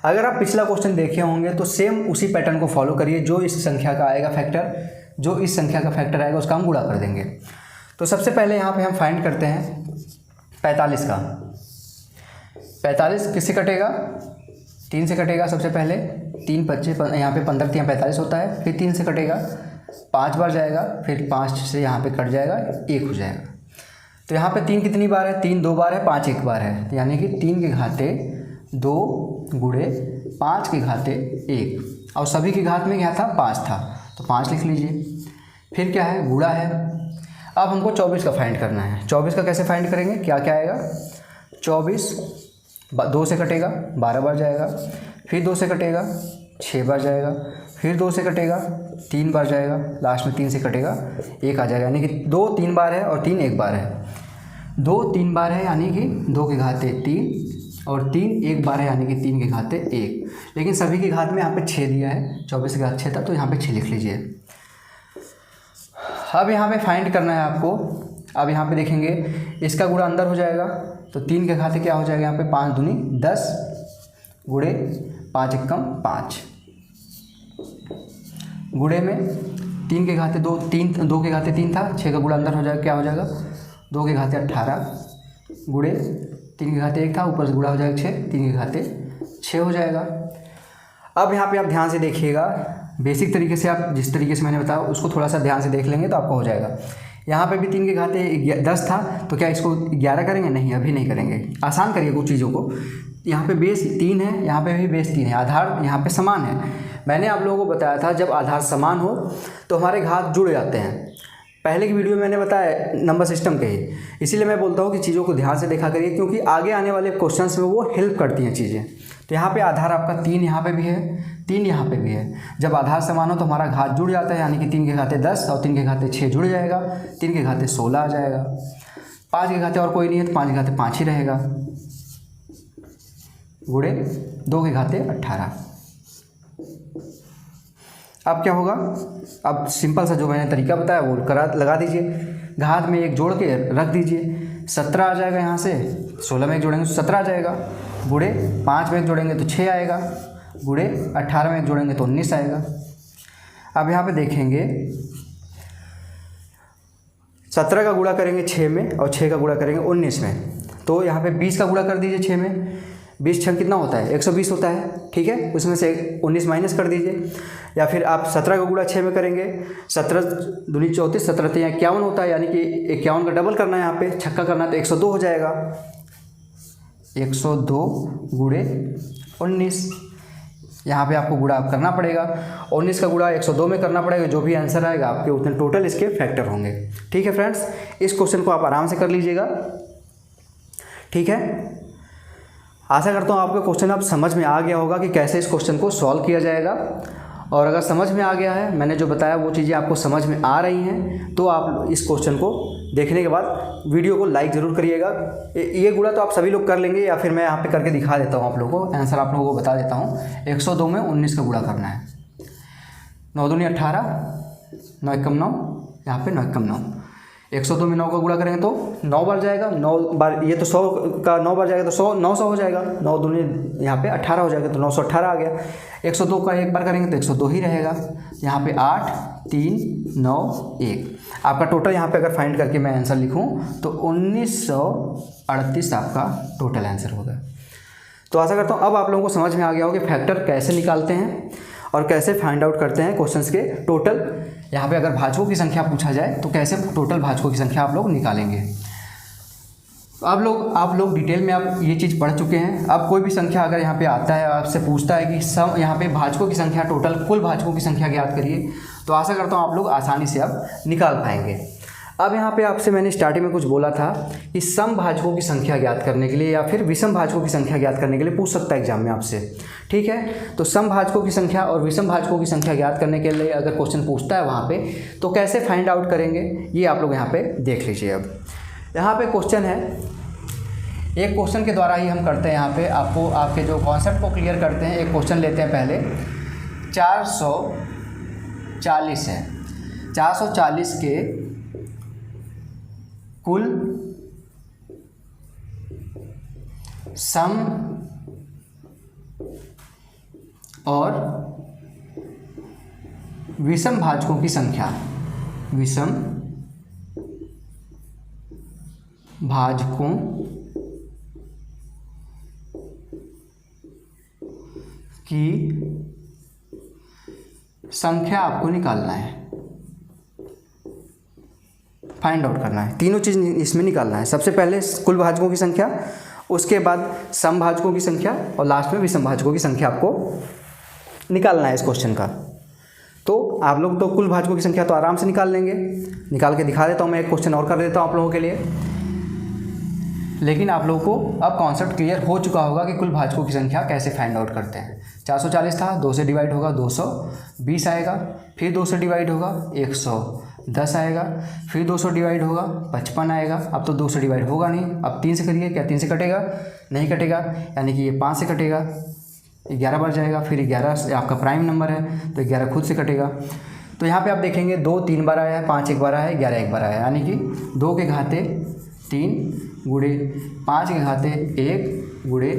अगर आप पिछला क्वेश्चन देखे होंगे तो सेम उसी पैटर्न को फॉलो करिए, जो इस संख्या का आएगा फैक्टर, जो इस संख्या का फैक्टर आएगा उसका हम गुणा कर देंगे। तो सबसे पहले यहाँ पे हम फाइंड करते हैं 45 का। 45 किससे कटेगा, 3 से कटेगा सबसे पहले, 3 25 यहाँ पे 15 3 45 होता है, फिर 3 से कटेगा, 5 बार जाएगा, फिर 5 से यहाँ पे कट जाएगा, 1 हो जाएगा। तो यहाँ पे 3 कितनी बार है, 3 2 बार है, 5 1 बार है, यानी कि 3 के घाते 2 गुणे 5 के घाते 1, और सभी के घात में क्या था, 5 था, तो 5 लिख लीजिए। फिर क्या है, गुणा है। अब हमको 24 का फाइंड करना है। 24 का कैसे फाइंड करेंगे, क्या क्या आएगा, 24 2 से कटेगा, 12 बार जाएगा, फिर 2 से कटेगा, 6 बार जाएगा, फिर 2 से कटेगा, 3 बार जाएगा, लास्ट में 3 से कटेगा, 1 आ जाएगा, यानी कि 2 3 बार है और 3 1 बार है। 2 3 बार है यानी कि 2 के घाते 3, और 3 1 बार है यानी कि 3 के घाते 1। लेकिन सभी के घात में यहाँ पे 6 दिया है, 24 के घात 6 था, तो यहाँ पे 6 लिख लीजिए। अब यहाँ पे फाइंड करना है आपको। अब यहाँ पे देखेंगे इसका गुणा अंदर हो जाएगा, तो 3 के घाते क्या हो जाएगा यहाँ पे 5 दूनी 10 गुणे 5 एकम 5 गुणे में 3 के घाते 2, 2 के घाते 3 था, 6 का गुणा अंदर हो जाएगा, क्या हो जाएगा 2 के घाते 18 गुणे 3 के घाते 1 था, ऊपर से गुणा हो जाएगा 6, 3 के घाते 6 हो जाएगा। अब यहाँ पे आप ध्यान से देखिएगा, बेसिक तरीके से आप जिस तरीके से मैंने बताया उसको थोड़ा सा ध्यान से देख लेंगे तो आपको हो जाएगा। यहाँ पे भी 3 के घाते 10 था, तो क्या इसको 11 करेंगे? नहीं, अभी नहीं करेंगे, आसान करिए कुछ चीज़ों को। यहाँ पे बेस 3 है, यहाँ पे भी बेस 3 है, आधार यहाँ पे समान है। मैंने आप लोगों को बताया था जब आधार समान हो तो हमारे घात जुड़ जाते हैं, पहले की वीडियो में मैंने बताया नंबर सिस्टम के ही। इसीलिए मैं बोलता हूँ कि चीज़ों को ध्यान से देखा करिए, क्योंकि आगे आने वाले क्वेश्चंस में वो हेल्प करती हैं चीज़ें। तो यहाँ पे आधार आपका 3 यहाँ पे भी है, 3 यहाँ पे भी है। जब आधार समान हो तो हमारा घात जुड़ जाता है, यानी कि 3 के घाते 10 और 3 के घाते 6 जुड़ जाएगा, 3 के घाते 16 आ जाएगा। 5 के घाते और कोई नहीं है तो 5 के घाते 5 ही रहेगा, गुणे 2 के घाते 18। अब क्या होगा? अब सिंपल सा जो मैंने तरीका बताया वो लगा दीजिए, घात में 1 जोड़ के रख दीजिए, 17 आ जाएगा। यहाँ से 16 में 1 जोड़ेंगे तो 17 आ जाएगा, गुणे 5 में 1 जोड़ेंगे तो 6 आएगा, गुणे 18 में 1 जोड़ेंगे तो 19 आएगा। अब यहाँ पे देखेंगे 17 का गुणा करेंगे 6 में और 6 का गुणा करेंगे 19 में, तो यहाँ पे 20 का गुणा कर दीजिए 6 में, 20 छः कितना होता है? 120 होता है, ठीक है। उसमें से 19 माइनस कर दीजिए, या फिर आप 17 का गुणा 6 में करेंगे, 17 दूनी 34, 17 तो 51 होता है, यानी कि 51 का डबल करना है, यहाँ पे छक्का करना है तो 102 हो जाएगा। 102 गुणे 19, यहाँ पे आपको गुणा करना पड़ेगा, 19 का गुणा 102 में करना पड़ेगा, जो भी आंसर आएगा आपके उतने टोटल इसके फैक्टर होंगे। ठीक है फ्रेंड्स, इस क्वेश्चन को आप आराम से कर लीजिएगा, ठीक है। आशा करता हूँ आपको क्वेश्चन अब समझ में आ गया होगा कि कैसे इस क्वेश्चन को सॉल्व किया जाएगा। और अगर समझ में आ गया है, मैंने जो बताया वो चीज़ें आपको समझ में आ रही हैं, तो आप इस क्वेश्चन को देखने के बाद वीडियो को लाइक ज़रूर करिएगा। ये गुणा तो आप सभी लोग कर लेंगे, या फिर मैं यहाँ पे करके दिखा देता हूँ आप लोगों को, आंसर आप लोगों को बता देता हूँ। 102 में 19 का गुणा करना है, 9 दूनी 18, 9 एकम 9, यहाँ पे 9 एकम 9। 102 में 9 का गुणा करेंगे तो 9 बार जाएगा, 9 बार ये तो 100 का 9 बार जाएगा तो 100 900 हो जाएगा, 9 दूनी यहाँ पे 18 हो जाएगा तो 918 आ गया। 102 का 1 बार करेंगे तो 102 ही रहेगा, यहाँ पे 8 3 9 1 आपका टोटल। यहाँ पे अगर फाइंड करके मैं आंसर लिखूँ तो 1938 आपका टोटल आंसर होगा। तो आशा करता हूँ अब आप लोगों को समझ में आ गया हो कि फैक्टर कैसे निकालते हैं और कैसे फाइंड आउट करते हैं क्वेश्चंस के टोटल। यहाँ पे अगर भाजकों की संख्या पूछा जाए तो कैसे टोटल भाजकों की संख्या आप लोग निकालेंगे। आप लोग डिटेल में आप ये चीज़ पढ़ चुके हैं। अब कोई भी संख्या अगर यहाँ पे आता है आपसे पूछता है कि सम यहाँ पे भाजकों की संख्या टोटल कुल भाजकों की संख्या ज्ञात करिए, तो आशा करता हूँ आप लोग आसानी से अब निकाल पाएंगे। अब यहाँ पे आपसे मैंने स्टार्टिंग में कुछ बोला था कि सम भाजकों की संख्या ज्ञात करने के लिए या फिर विषम भाजकों की संख्या ज्ञात करने के लिए पूछ सकता है एग्जाम में आपसे, ठीक है। तो सम भाजकों की संख्या और विषम भाजकों की संख्या ज्ञात करने के लिए अगर क्वेश्चन पूछता है वहाँ पे, तो कैसे फाइंड आउट करेंगे ये आप लोग यहाँ पे देख लीजिए। अब यहाँ पे क्वेश्चन है, एक क्वेश्चन के द्वारा ही हम करते हैं। यहाँ पे आपको आपके जो कॉन्सेप्ट को क्लियर करते हैं। एक क्वेश्चन लेते हैं पहले, 440 है, 440 के कुल सम और विषम भाजकों की संख्या, विषम भाजकों की संख्या आपको निकालना है, फाइंड आउट करना है। तीनों चीज़ इसमें निकालना है। सबसे पहले कुल भाजकों की संख्या, उसके बाद सम भाजकों की संख्या और लास्ट में विषम भाजकों की संख्या आपको निकालना है इस क्वेश्चन का। तो आप लोग तो कुल भाजकों की संख्या तो आराम से निकाल लेंगे, निकाल के दिखा देता हूँ। मैं एक क्वेश्चन और कर देता हूँ आप लोगों के लिए, लेकिन आप लोगों को अब कॉन्सेप्ट क्लियर हो चुका होगा कि कुल भाजकों की संख्या कैसे फाइंड आउट करते हैं। 440 था, 2 से डिवाइड होगा 220 आएगा, फिर 2 से डिवाइड होगा 110 आएगा, फिर 2 से डिवाइड होगा 55 आएगा। अब तो 2 से डिवाइड होगा नहीं, अब 3 से करिए, क्या 3 से कटेगा? नहीं कटेगा, यानी कि ये 5 से कटेगा, 11 बार जाएगा, फिर 11 आपका प्राइम नंबर है तो 11 खुद से कटेगा, तो यहाँ पे आप देखेंगे 2 3 बार आया है, 5 एक बार आया है, 11 एक बार आया है, यानी कि 2 के घाते 3 गुणे 5 के घाते 1 गुणे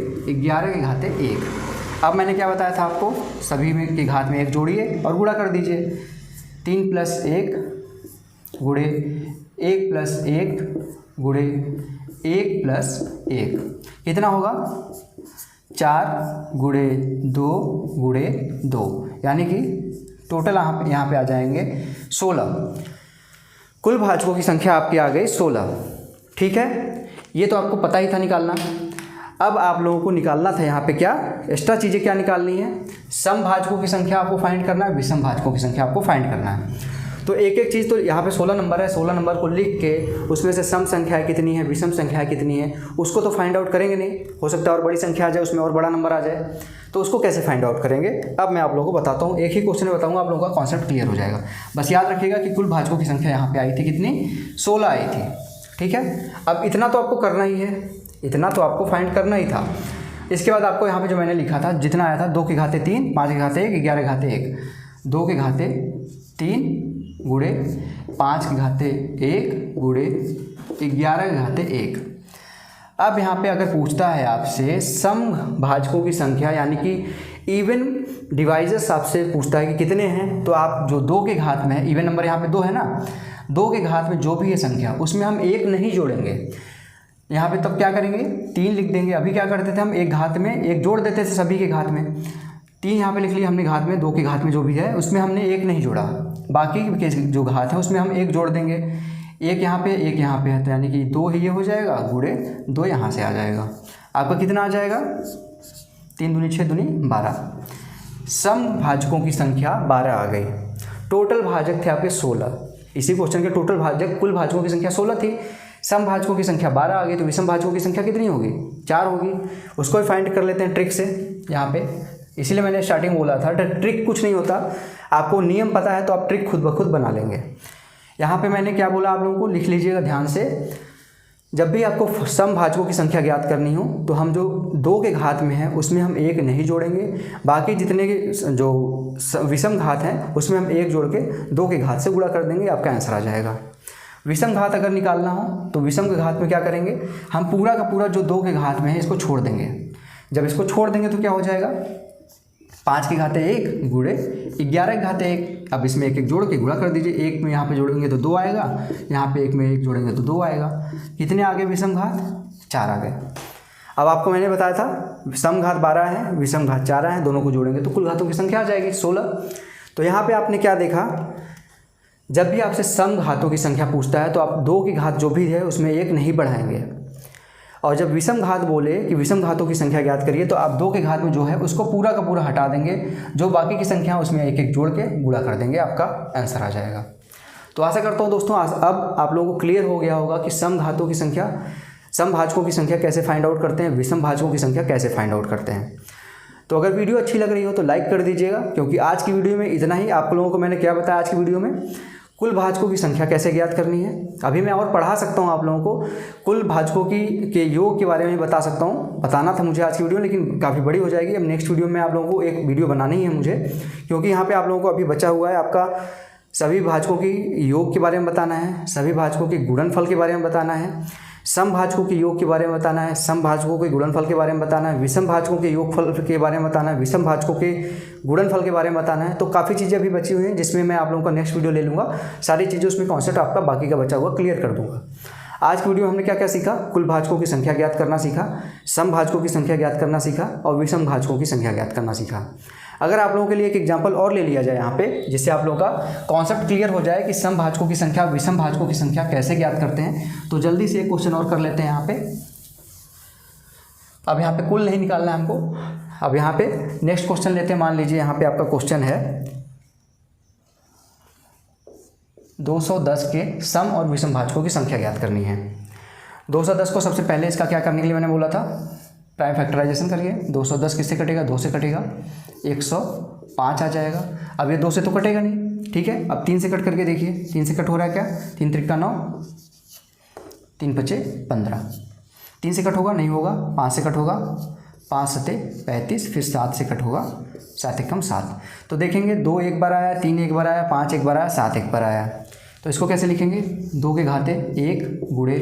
11 के घाते 1। अब मैंने क्या बताया था आपको, सभी में के घात में 1 जोड़िए और गुणा कर दीजिए। 3 + 1 गुणे 1 + 1 गुणे 1 + 1 कितना होगा, 4 गुणे 2 गुणे 2, यानी कि टोटल यहाँ पे आ जाएंगे 16। कुल भाजकों की संख्या आपकी आ गई 16। ठीक है, ये तो आपको पता ही था निकालना। अब आप लोगों को निकालना था यहाँ पे क्या एक्स्ट्रा चीज़ें क्या निकालनी है, सम भाजकों की संख्या आपको फाइंड करना है, विषम भाजकों की संख्या आपको फाइंड करना है। तो एक एक चीज़, तो यहाँ पे 16 नंबर है, 16 नंबर को लिख के उसमें से सम संख्या कितनी है, विषम संख्या कितनी है, उसको तो फाइंड आउट करेंगे नहीं, हो सकता है और बड़ी संख्या आ जाए, उसमें और बड़ा नंबर आ जाए, तो उसको कैसे फाइंड आउट करेंगे अब मैं आप लोगों को बताता हूँ। एक ही क्वेश्चन में बताऊँगा, आप लोगों का कॉन्सेप्ट क्लियर हो जाएगा। बस याद रखिएगा कि कुल भाजकों की संख्या यहाँ पर आई थी कितनी, 16 आई थी। ठीक है, अब इतना तो आपको करना ही है, इतना तो आपको फाइंड करना ही था। इसके बाद आपको यहाँ पे जो मैंने लिखा था जितना आया था, 2 के घाते 3, 5 के घाते 1, 11 के घाते 1, 2 के घाते 3 गुणे 5 के घाते 1 गुणे 11 के घाते 1। अब यहाँ पे अगर पूछता है आपसे सम भाजकों की संख्या, यानी कि इवन डिवाइजर्स आपसे पूछता है कि कितने हैं, तो आप जो 2 के घात में है, इवन नंबर यहाँ पे 2 है ना, 2 के घात में जो भी है संख्या उसमें हम 1 नहीं जोड़ेंगे। यहाँ पे तब क्या करेंगे, 3 लिख देंगे। अभी क्या करते थे हम, एक घात में 1 जोड़ देते थे सभी के घात में, 3 यहाँ पे लिख लिया हमने घात में, 2 के घात में जो भी है उसमें हमने 1 नहीं जोड़ा, बाकी के जो घात है उसमें हम 1 जोड़ देंगे। 1 यहाँ पे 1 यहाँ पे है, तो यानी कि 2 ही ये हो जाएगा, गुणे 2 यहाँ से आ जाएगा। आपका कितना आ जाएगा, 3 दूनी 6 दूनी 12। सम भाजकों की संख्या 12 आ गई। टोटल भाजक थे आपके 16। इसी क्वेश्चन के टोटल भाजक, कुल भाजकों की संख्या 16 थी, सम भाजकों की संख्या 12 आ गई, तो विषम भाजकों की संख्या कितनी होगी, 4 होगी। उसको भी फाइंड कर लेते हैं ट्रिक से यहाँ पे। इसीलिए मैंने स्टार्टिंग बोला था ट्रिक कुछ नहीं होता, आपको नियम पता है तो आप ट्रिक खुद ब खुद बना लेंगे। यहाँ पे मैंने क्या बोला आप लोगों को, लिख लीजिएगा ध्यान से। जब भी आपको सम भाजकों की संख्या ज्ञात करनी हो तो हम जो 2 के घात में है उसमें हम 1 नहीं जोड़ेंगे, बाकी जितने के जो विषम घात हैं उसमें हम 1 जोड़ के 2 के घात से गुणा कर देंगे, आपका आंसर आ जाएगा। विषम घात अगर निकालना हो तो विषम के घात में क्या करेंगे, हम पूरा का पूरा जो 2 के घात में है इसको छोड़ देंगे। जब इसको छोड़ देंगे तो क्या हो जाएगा, 5 के घाते 1 गुणे 11 के घाते 1। अब इसमें 1 1 जोड़ के गुणा कर दीजिए, 1 में यहाँ पे जोड़ेंगे तो 2 आएगा, यहाँ पे 1 में 1 जोड़ेंगे तो 2 आएगा। कितने आ गए विषम घात, 4 आ गए। अब आपको मैंने बताया था सम घात 12 है, विषम घात 4 है, दोनों को जोड़ेंगे तो कुल घातों की संख्या आ जाएगी 16। तो यहाँ पे आपने क्या देखा, जब भी आपसे सम घातों की संख्या पूछता है तो आप 2 की घात जो भी है उसमें 1 नहीं बढ़ाएंगे, और जब विषम घात बोले कि विषम घातों की संख्या ज्ञात करिए तो आप 2 के घात में जो है उसको पूरा का पूरा हटा देंगे, जो बाकी की संख्या है उसमें 1 1 जोड़ के गुणा कर देंगे, आपका आंसर आ जाएगा। तो आशा करता हूँ दोस्तों अब आप लोगों को क्लियर हो गया होगा कि सम घातों की संख्या, सम भाजकों की संख्या कैसे फाइंड आउट करते हैं, विषम भाजकों की संख्या कैसे फाइंड आउट करते हैं। तो अगर वीडियो अच्छी लग रही हो तो लाइक कर दीजिएगा, क्योंकि आज की वीडियो में इतना ही। आप लोगों को मैंने क्या बताया आज की वीडियो में, कुल भाजकों की संख्या कैसे ज्ञात करनी है। अभी मैं और पढ़ा सकता हूँ आप लोगों को, कुल भाजकों के योग के बारे में बता सकता हूँ, बताना था मुझे आज की वीडियो, लेकिन काफ़ी बड़ी हो जाएगी। अब नेक्स्ट वीडियो में आप लोगों को एक वीडियो बनानी है मुझे, क्योंकि यहाँ पे आप लोगों को अभी बचा हुआ है आपका सभी भाजकों की योग के बारे में बताना है, सभी भाजकों के गुणनफल के बारे में बताना है, सम भाजकों के योग के बारे में बताना है, सम भाजकों के गुणनफल के बारे में बताना है, विषम भाजकों के योगफल के बारे में बताना है, विषम भाजकों के गुणनफल के बारे में बताना है। तो काफ़ी चीज़ें अभी बची हुई हैं जिसमें मैं आप लोगों का नेक्स्ट वीडियो ले लूँगा, सारी चीज़ें उसमें कॉन्सेप्ट आपका बाकी का बचा हुआ क्लियर कर दूँगा। आज की वीडियो में हमने क्या क्या सीखा, कुल भाजकों की संख्या ज्ञात करना सीखा, सम भाजकों की संख्या ज्ञात करना सीखा और विषम भाजकों की संख्या ज्ञात करना सीखा। अगर आप लोगों के लिए एक एग्जांपल और ले लिया जाए यहाँ पे, जिससे आप लोगों का कॉन्सेप्ट क्लियर हो जाए कि सम भाजकों की संख्या विषम भाजकों की संख्या कैसे ज्ञात करते हैं, तो जल्दी से एक क्वेश्चन और कर लेते हैं यहाँ पे। अब यहाँ पे कुल नहीं निकालना है हमको, अब यहाँ पे नेक्स्ट क्वेश्चन लेते हैं। मान लीजिए यहाँ पे आपका क्वेश्चन है 210 के सम और विषम भाजकों की संख्या ज्ञात करनी है। 210 को सबसे पहले इसका क्या करने के लिए मैंने बोला था, प्राइम फैक्टराइजेशन करिए। 210 किससे कटेगा, 2 से कटेगा, 105 आ जाएगा। अब ये 2 से तो कटेगा नहीं, ठीक है। अब 3 से कट करके देखिए, 3 से कट हो रहा है क्या, 3 त्रिक 9, 3 पचे 15। 3 से कट होगा, नहीं होगा। 5 से कट होगा, 5 सते 35, फिर 7 से कट होगा, 7 एकम 7। तो देखेंगे 2 एक बार आया, 3 एक बार आया, 5 एक बार आया, 7 एक बार आया। तो इसको कैसे लिखेंगे? 2 के घाते 1 गुणे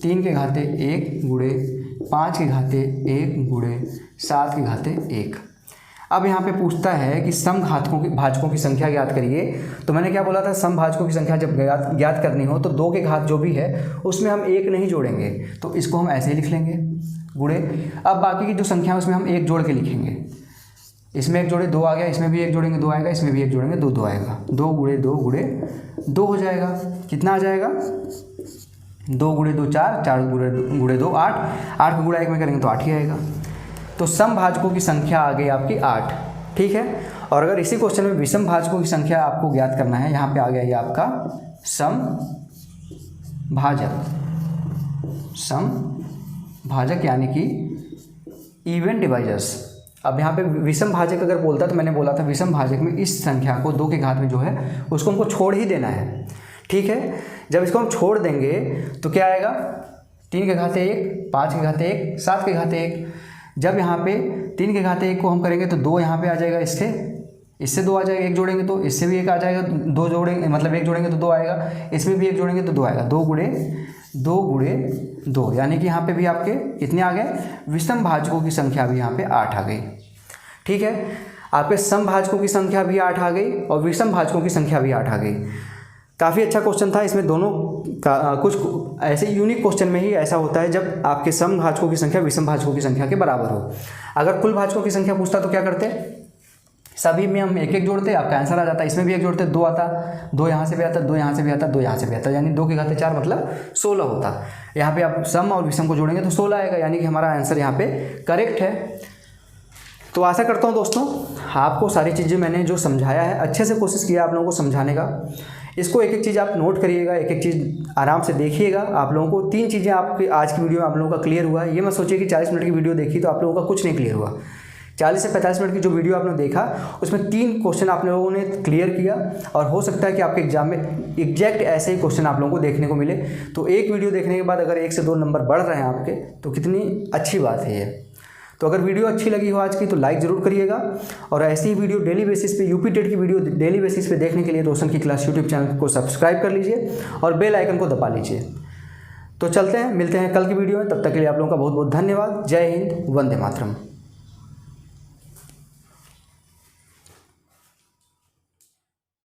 3 के घाते 1 गुणे 5 के घाते 1 गुणे 7 के घाते 1। अब यहाँ पे पूछता है कि भाजकों की संख्या ज्ञात करिए। तो मैंने क्या बोला था, भाजकों की संख्या जब ज्ञात करनी हो तो 2 के घात जो भी है उसमें हम 1 नहीं जोड़ेंगे, तो इसको हम ऐसे ही लिख लेंगे गुणे। अब बाकी की जो संख्या है उसमें हम 1 जोड़ के लिखेंगे। इसमें 1 जोड़े 2 आ गया, इसमें भी 1 जोड़ेंगे 2 आएगा, इसमें भी 1 जोड़ेंगे 2 आएगा। 2 गुणे 2 गुणे 2 हो जाएगा। कितना आ जाएगा? 2 गुणे 2 4, 4 गुणे 2 8, 8 का गुणा 1 में करेंगे तो 8 ही आएगा। तो समभाजकों की संख्या आ गई आपकी 8। ठीक है। और अगर इसी क्वेश्चन में विषम भाजकों की संख्या आपको ज्ञात करना है, यहाँ पे आ गया ये आपका समभाजक यानी कि इवन डिवाइजर्स। अब यहाँ पे विषम भाजक अगर बोलता तो मैंने बोला था विषम भाजक में इस संख्या को 2 के घात में जो है उसको हमको छोड़ ही देना है। ठीक है। जब इसको हम छोड़ देंगे तो क्या आएगा? 3 के घाते 1, 5 के घाते 1, 7 के घाते 1। जब यहाँ पे 3 के घाते 1 को हम करेंगे तो 2 यहाँ पे आ जाएगा, इससे 2 आ जाएगा, 1 जोड़ेंगे तो इससे भी 1 आ जाएगा, 2 जोड़ेंगे मतलब 1 जोड़ेंगे तो 2 आएगा, इसमें भी 1 जोड़ेंगे तो 2 आएगा। 2 गुणे 2 यानी कि यहाँ पे भी आपके कितने आ गए? विषम भाजकों की संख्या भी यहाँ पे 8 आ गई। ठीक है। आपके समभाजकों की संख्या भी 8 आ गई और विषम भाजकों की संख्या भी 8 आ गई। काफ़ी अच्छा क्वेश्चन था। इसमें दोनों का कुछ ऐसे यूनिक क्वेश्चन में ही ऐसा होता है जब आपके समभाजकों की संख्या विषम भाजकों की संख्या के बराबर हो। अगर कुल भाजकों की संख्या पूछता तो क्या करते? सभी में हम 1 1 जोड़ते, आपका आंसर आ जाता। इसमें भी 1 जोड़ते, 2 आता, 2 यहाँ से भी आता, 2 यहाँ से भी आता, 2 यहाँ से भी आता, यानी 2 के घाते 4 मतलब 16 होता। यहाँ पे आप सम और विषम को जोड़ेंगे तो 16 आएगा, यानी कि हमारा आंसर यहाँ पे करेक्ट है। तो आशा करता हूँ दोस्तों आपको सारी चीज़ें मैंने जो समझाया है अच्छे से कोशिश किया आप लोगों को समझाने का। इसको एक एक चीज़ आप नोट करिएगा, एक एक चीज़ आराम से देखिएगा। आप लोगों को 3 चीज़ें आपकी आज की वीडियो में आप लोगों का क्लियर हुआ है। ये मत सोचिए कि 40 मिनट की वीडियो देखी तो आप लोगों का कुछ नहीं क्लियर हुआ। 40 से 45 मिनट की जो वीडियो आपने देखा उसमें 3 क्वेश्चन आप लोगों ने क्लियर किया और हो सकता है कि आपके एग्जाम में एग्जैक्ट ऐसे ही क्वेश्चन आप लोगों को देखने को मिले। तो एक वीडियो देखने के बाद अगर 1 से 2 नंबर बढ़ रहे हैं आपके तो कितनी अच्छी बात है ये। तो अगर वीडियो अच्छी लगी हो आज की तो लाइक ज़रूर करिएगा और ऐसी ही वीडियो डेली बेसिस पे यूपी टेट की वीडियो डेली बेसिस पे देखने के लिए रोशन की क्लास यूट्यूब चैनल को सब्सक्राइब कर लीजिए और बेल आइकन को दबा लीजिए। तो चलते हैं, मिलते हैं कल की वीडियो में। तब तक के लिए आप लोगों का बहुत बहुत धन्यवाद। जय हिंद, वंदे मातरम।